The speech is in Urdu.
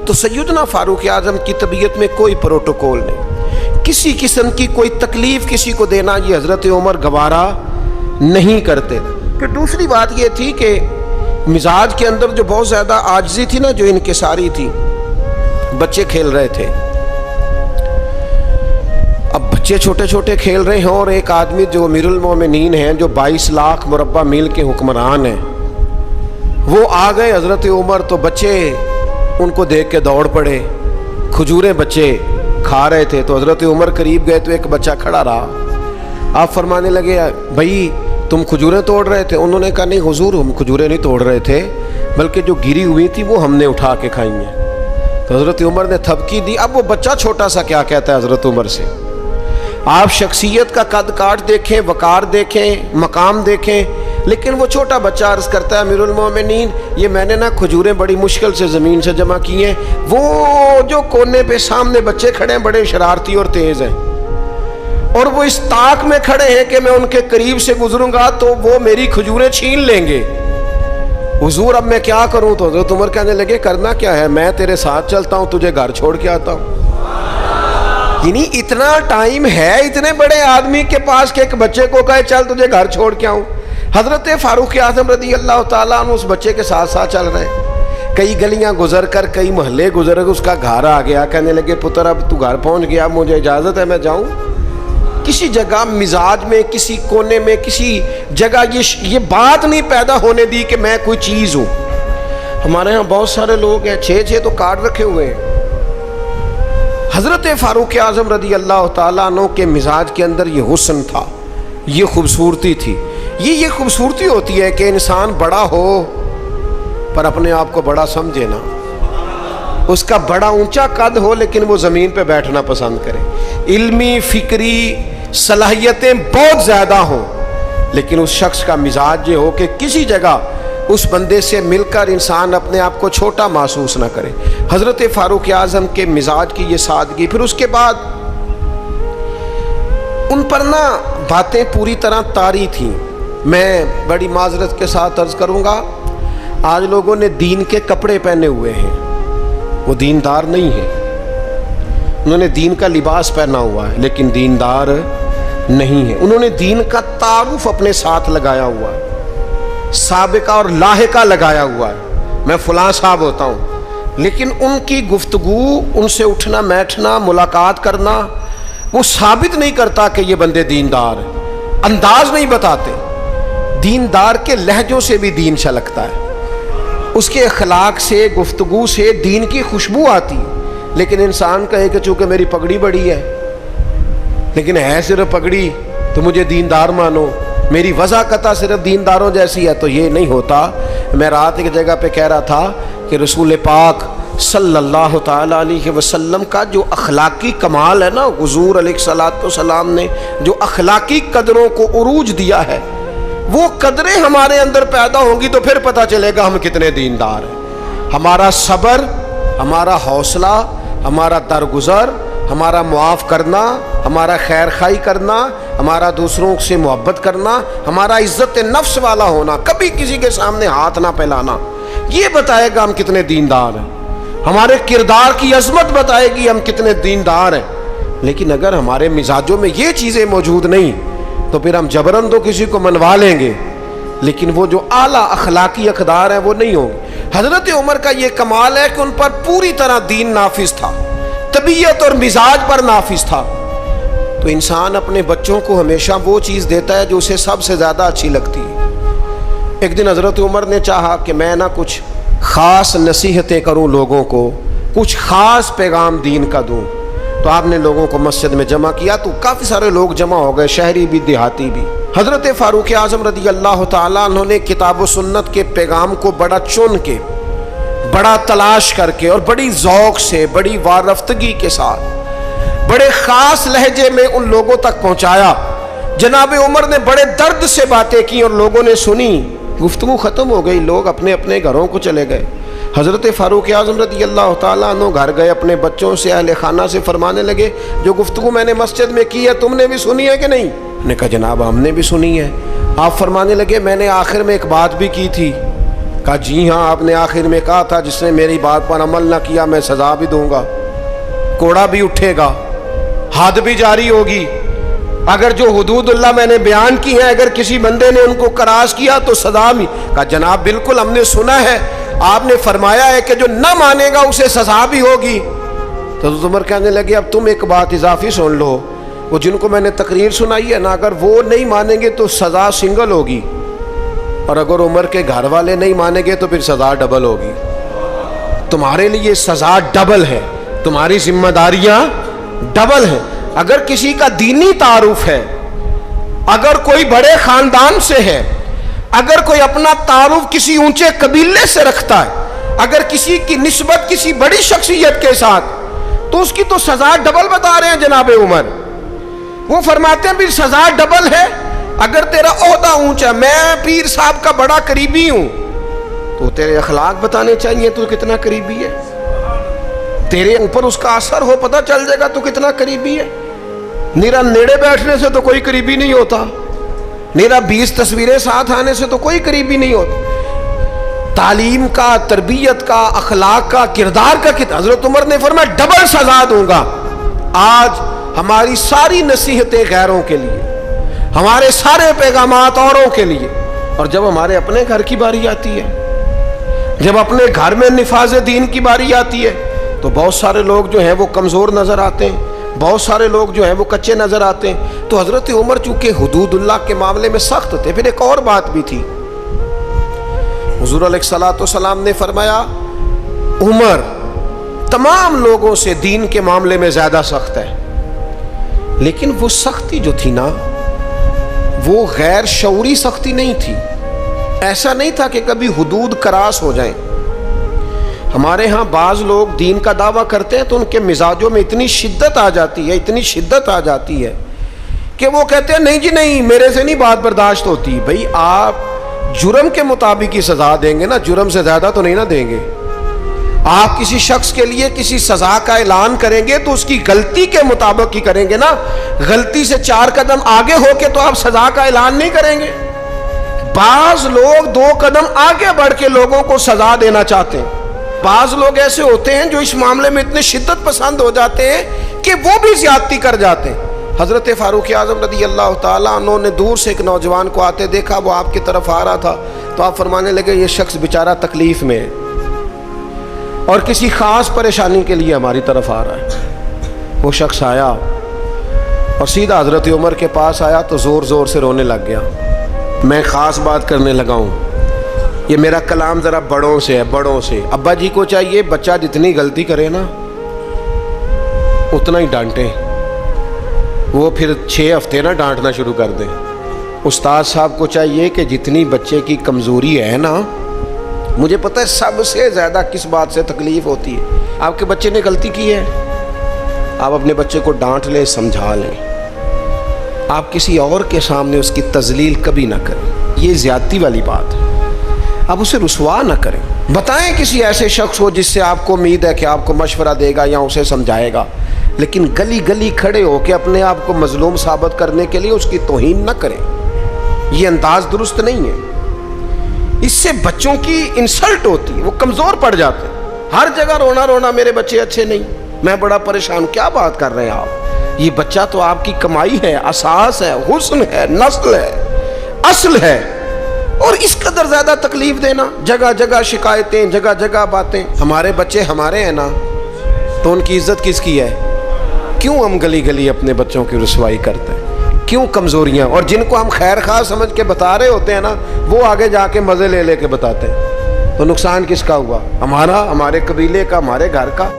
تو سیدنا فاروق اعظم کی طبیعت میں کوئی پروٹوکول نہیں، کسی قسم کی کوئی تکلیف کسی کو دینا یہ حضرت عمر گوارا نہیں کرتے۔ پھر دوسری بات یہ تھی کہ مزاج کے اندر جو بہت زیادہ عاجزی تھی نا، جو انکساری تھی، بچے کھیل رہے تھے، اب بچے چھوٹے چھوٹے کھیل رہے ہیں اور ایک آدمی جو امیر المومنین ہیں، جو 22 لاکھ مربع میل کے حکمران ہیں، وہ آ گئے حضرت عمر، تو بچے ان کو دیکھ کے دوڑ پڑے، کھجوریں بچے کھا رہے تھے، تو حضرت عمر قریب گئے تو ایک بچہ کھڑا رہا، آپ فرمانے لگے بھائی تم کھجوریں توڑ رہے تھے؟ انہوں نے کہا نہیں حضور، ہم کھجوریں نہیں توڑ رہے تھے، بلکہ جو گری ہوئی تھی وہ ہم نے اٹھا کے کھائی ہیں۔ تو حضرت عمر نے تھپکی دی۔ اب وہ بچہ چھوٹا سا کیا کہتا ہے حضرت عمر سے؟ آپ شخصیت کا قد کاٹ دیکھیں، وقار دیکھیں، مقام دیکھیں، لیکن وہ چھوٹا بچہ عرض کرتا ہے امیر المومنین یہ میں نے نا کھجوریں بڑی مشکل سے زمین سے جمع کی ہیں، وہ جو کونے پہ سامنے بچے کھڑے ہیں بڑے شرارتی اور تیز ہیں، اور وہ اس طاق میں کھڑے ہیں کہ میں ان کے قریب سے گزروں گا تو وہ میری کھجوریں چھین لیں گے، حضور اب میں کیا کروں؟ تو حضرت عمر کہنے لگے کرنا کیا ہے، میں تیرے ساتھ چلتا ہوں، تجھے گھر چھوڑ کے آتا ہوں۔ یعنی اتنا ٹائم ہے اتنے بڑے آدمی کے پاس کہ ایک بچے کو کہے چل تجھے گھر چھوڑ کے آؤں۔ حضرت فاروق اعظم رضی اللہ تعالیٰ عنہ اس بچے کے ساتھ ساتھ چل رہے ہیں، کئی گلیاں گزر کر کئی محلے گزر کر اس کا گھر آ گیا، کہنے لگے پتر اب تو گھر پہنچ گیا، مجھے اجازت ہے میں جاؤں؟ کسی جگہ مزاج میں، کسی کونے میں، کسی جگہ یہ بات نہیں پیدا ہونے دی کہ میں کوئی چیز ہوں۔ ہمارے ہاں بہت سارے لوگ ہیں 6 تو کارڈ رکھے ہوئے ہیں۔ حضرت فاروق اعظم رضی اللہ تعالیٰ عنہ کے مزاج کے اندر یہ حسن تھا، یہ خوبصورتی تھی۔ یہ خوبصورتی ہوتی ہے کہ انسان بڑا ہو پر اپنے آپ کو بڑا سمجھے نا، اس کا بڑا اونچا قد ہو لیکن وہ زمین پہ بیٹھنا پسند کرے، علمی فکری صلاحیتیں بہت زیادہ ہوں لیکن اس شخص کا مزاج یہ ہو کہ کسی جگہ اس بندے سے مل کر انسان اپنے آپ کو چھوٹا محسوس نہ کرے۔ حضرت فاروق اعظم کے مزاج کی یہ سادگی، پھر اس کے بعد ان پر نا باتیں پوری طرح طاری تھیں۔ میں بڑی معذرت کے ساتھ عرض کروں گا، آج لوگوں نے دین کے کپڑے پہنے ہوئے ہیں، وہ دیندار نہیں ہیں، انہوں نے دین کا لباس پہنا ہوا ہے لیکن دیندار نہیں ہے، انہوں نے دین کا تعارف اپنے ساتھ لگایا ہوا ہے، سابقہ اور لاحقہ لگایا ہوا ہے، میں فلاں صاحب ہوتا ہوں، لیکن ان کی گفتگو، ان سے اٹھنا بیٹھنا، ملاقات کرنا وہ ثابت نہیں کرتا کہ یہ بندے دیندار ہیں، انداز نہیں بتاتے۔ دیندار کے لہجوں سے بھی دین چھلکتا ہے، اس کے اخلاق سے، گفتگو سے دین کی خوشبو آتی ہے، لیکن انسان کہے کہ چونکہ میری پگڑی بڑی ہے لیکن ہے صرف پگڑی تو مجھے دیندار مانو، میری وضاحت صرف دینداروں جیسی ہے، تو یہ نہیں ہوتا۔ میں رات ایک جگہ پہ کہہ رہا تھا کہ رسول پاک صلی اللہ تعالیٰ علیہ وسلم کا جو اخلاقی کمال ہے نا، حضور علیہ الصلوۃ والسلام نے جو اخلاقی قدروں کو عروج دیا ہے، وہ قدریں ہمارے اندر پیدا ہوں گی تو پھر پتہ چلے گا ہم کتنے دیندار ہیں۔ ہمارا صبر، ہمارا حوصلہ، ہمارا درگزر، ہمارا معاف کرنا، ہمارا خیر خواہی کرنا، ہمارا دوسروں سے محبت کرنا، ہمارا عزت نفس والا ہونا، کبھی کسی کے سامنے ہاتھ نہ پھیلانا، یہ بتائے گا ہم کتنے دیندار ہیں۔ ہمارے کردار کی عظمت بتائے گی ہم کتنے دیندار ہیں۔ لیکن اگر ہمارے مزاجوں میں یہ چیزیں موجود نہیں تو پھر ہم جبراً تو کسی کو منوا لیں گے لیکن وہ جو اعلیٰ اخلاقی اقدار ہیں وہ نہیں ہوں گے۔ حضرت عمر کا یہ کمال ہے کہ ان پر پوری طرح دین نافذ تھا، طبیعت اور مزاج پر نافذ تھا۔ تو انسان اپنے بچوں کو ہمیشہ وہ چیز دیتا ہے جو اسے سب سے زیادہ اچھی لگتی ہے۔ ایک دن حضرت عمر نے چاہا کہ میں نہ کچھ خاص نصیحتیں کروں لوگوں کو، کچھ خاص پیغام دین کا دوں، تو آپ نے لوگوں کو مسجد میں جمع کیا تو کافی سارے لوگ جمع ہو گئے، شہری بھی دیہاتی بھی۔ حضرت فاروق اعظم رضی اللہ تعالیٰ عنہ نے کتاب و سنت کے پیغام کو بڑا چن کے، بڑا تلاش کر کے اور بڑی ذوق سے، بڑی وارفتگی کے ساتھ، بڑے خاص لہجے میں ان لوگوں تک پہنچایا۔ جناب عمر نے بڑے درد سے باتیں کی اور لوگوں نے سنی، گفتگو ختم ہو گئی، لوگ اپنے اپنے گھروں کو چلے گئے۔ حضرت فاروق اعظم رضی اللہ تعالیٰ عنہ گھر گئے، اپنے بچوں سے، اہل خانہ سے فرمانے لگے جو گفتگو میں نے مسجد میں کی ہے تم نے بھی سنی ہے کہ نہیں؟ انہوں نے کہا جناب ہم نے بھی سنی ہے۔ آپ فرمانے لگے میں نے آخر میں ایک بات بھی کی تھی، کہا جی ہاں، آپ نے آخر میں کہا تھا جس نے میری بات پر عمل نہ کیا میں سزا بھی دوں گا، کوڑا بھی اٹھے گا، حد بھی جاری ہوگی، اگر جو حدود اللہ میں نے بیان کی ہیں اگر کسی بندے نے ان کو کراس کیا تو سزا بھی۔ کہا جناب بالکل ہم نے سنا ہے، آپ نے فرمایا ہے کہ جو نہ مانے گا اسے سزا بھی ہوگی۔ تو حضرت عمر کہنے لگے اب تم ایک بات اضافی سن لو، وہ جن کو میں نے تقریر سنائی ہے نا، اگر وہ نہیں مانیں گے تو سزا سنگل ہوگی، اور اگر عمر کے گھر والے نہیں مانیں گے تو پھر سزا ڈبل ہوگی۔ تمہارے لیے سزا ڈبل ہے، تمہاری ذمہ داریاں ڈبل ہیں۔ اگر کسی کا دینی تعارف ہے، اگر کوئی بڑے خاندان سے ہے، اگر کوئی اپنا تعارف کسی اونچے قبیلے سے رکھتا ہے، اگر کسی کی نسبت کسی بڑی شخصیت کے ساتھ، تو اس کی تو سزا ڈبل بتا رہے ہیں جناب عمر۔ وہ فرماتے ہیں بھی سزا ڈبل ہے۔ اگر تیرا عہدہ اونچا، میں پیر صاحب کا بڑا قریبی ہوں، تو تیرے اخلاق بتانے چاہیے تو کتنا قریبی ہے، تیرے اوپر اس کا اثر ہو پتہ چل جائے گا تو کتنا قریبی ہے۔ نیرا نیڑے بیٹھنے سے تو کوئی قریبی نہیں ہوتا، نیرا 20 تصویریں ساتھ آنے سے تو کوئی قریبی نہیں ہوتا۔ تعلیم کا، تربیت کا، اخلاق کا، کردار کا کتنا۔ حضرت عمر نے فرمایا ڈبل سزا دوں گا۔ آج ہماری ساری نصیحتیں غیروں کے لیے، ہمارے سارے پیغامات اوروں کے لیے، اور جب ہمارے اپنے گھر کی باری آتی ہے، جب اپنے گھر میں نفاذ دین کی باری آتی ہے، تو بہت سارے لوگ جو ہیں وہ کمزور نظر آتے ہیں، بہت سارے لوگ جو ہیں وہ کچے نظر آتے ہیں۔ تو حضرت عمر چونکہ حدود اللہ کے معاملے میں سخت تھے۔ پھر ایک اور بات بھی تھی، حضور علیہ الصلوۃ والسلام نے فرمایا عمر تمام لوگوں سے دین کے معاملے میں زیادہ سخت ہے، لیکن وہ سختی جو تھی نا وہ غیر شعوری سختی نہیں تھی۔ ایسا نہیں تھا کہ کبھی حدود کراس ہو جائیں۔ ہمارے ہاں بعض لوگ دین کا دعویٰ کرتے ہیں تو ان کے مزاجوں میں اتنی شدت آ جاتی ہے، اتنی شدت آ جاتی ہے کہ وہ کہتے ہیں نہیں جی نہیں، میرے سے نہیں بات برداشت ہوتی۔ بھئی آپ جرم کے مطابق ہی سزا دیں گے نا، جرم سے زیادہ تو نہیں نا دیں گے۔ آپ کسی شخص کے لیے کسی سزا کا اعلان کریں گے تو اس کی غلطی کے مطابق ہی کریں گے نا، غلطی سے 4 قدم آگے ہو کے تو آپ سزا کا اعلان نہیں کریں گے۔ بعض لوگ 2 قدم آگے بڑھ کے لوگوں کو سزا دینا چاہتے ہیں۔ بعض لوگ ایسے ہوتے ہیں جو اس معاملے میں اتنے شدت پسند ہو جاتے ہیں کہ وہ بھی زیادتی کر جاتے ہیں۔ حضرت فاروق اعظم رضی اللہ تعالیٰ عنہ نے دور سے ایک نوجوان کو آتے دیکھا، وہ آپ کی طرف آ رہا تھا، تو آپ فرمانے لگے یہ شخص بیچارہ تکلیف میں ہے اور کسی خاص پریشانی کے لیے ہماری طرف آ رہا ہے۔ وہ شخص آیا اور سیدھا حضرت عمر کے پاس آیا تو زور زور سے رونے لگ گیا۔ میں خاص بات کرنے لگا ہوں، یہ میرا کلام ذرا بڑوں سے ہے، بڑوں سے۔ ابا جی کو چاہیے بچہ جتنی غلطی کرے نا اتنا ہی ڈانٹیں، وہ پھر 6 ہفتے نہ ڈانٹنا شروع کر دیں۔ استاد صاحب کو چاہیے کہ جتنی بچے کی کمزوری ہے نا، مجھے پتہ ہے سب سے زیادہ کس بات سے تکلیف ہوتی ہے۔ آپ کے بچے نے غلطی کی ہے، آپ اپنے بچے کو ڈانٹ لیں، سمجھا لیں، آپ کسی اور کے سامنے اس کی تذلیل کبھی نہ کریں، یہ زیادتی والی بات ہے۔ آپ اسے رسوا نہ کریں، بتائیں کسی ایسے شخص کو جس سے آپ کو امید ہے کہ آپ کو مشورہ دے گا یا اسے سمجھائے گا، لیکن گلی گلی کھڑے ہو کے اپنے آپ کو مظلوم ثابت کرنے کے لیے اس کی توہین نہ کریں، یہ انداز درست نہیں ہے۔ اس سے بچوں کی انسلٹ ہوتی ہے، وہ کمزور پڑ جاتے ہیں۔ ہر جگہ رونا رونا میرے بچے اچھے نہیں، میں بڑا پریشان، کیا بات کر رہے ہیں آپ؟ یہ بچہ تو آپ کی کمائی ہے، اساس ہے، حسن ہے، نسل ہے، اصل ہے، اور اس قدر زیادہ تکلیف دینا، جگہ جگہ شکایتیں، جگہ جگہ باتیں۔ ہمارے بچے ہمارے ہیں نا، تو ان کی عزت کس کی ہے؟ کیوں ہم گلی گلی اپنے بچوں کی رسوائی کرتے ہیں؟ کیوں کمزوریاں؟ اور جن کو ہم خیر خواہ سمجھ کے بتا رہے ہوتے ہیں نا، وہ آگے جا کے مزے لے لے کے بتاتے ہیں، تو نقصان کس کا ہوا؟ ہمارا، ہمارے قبیلے کا، ہمارے گھر کا۔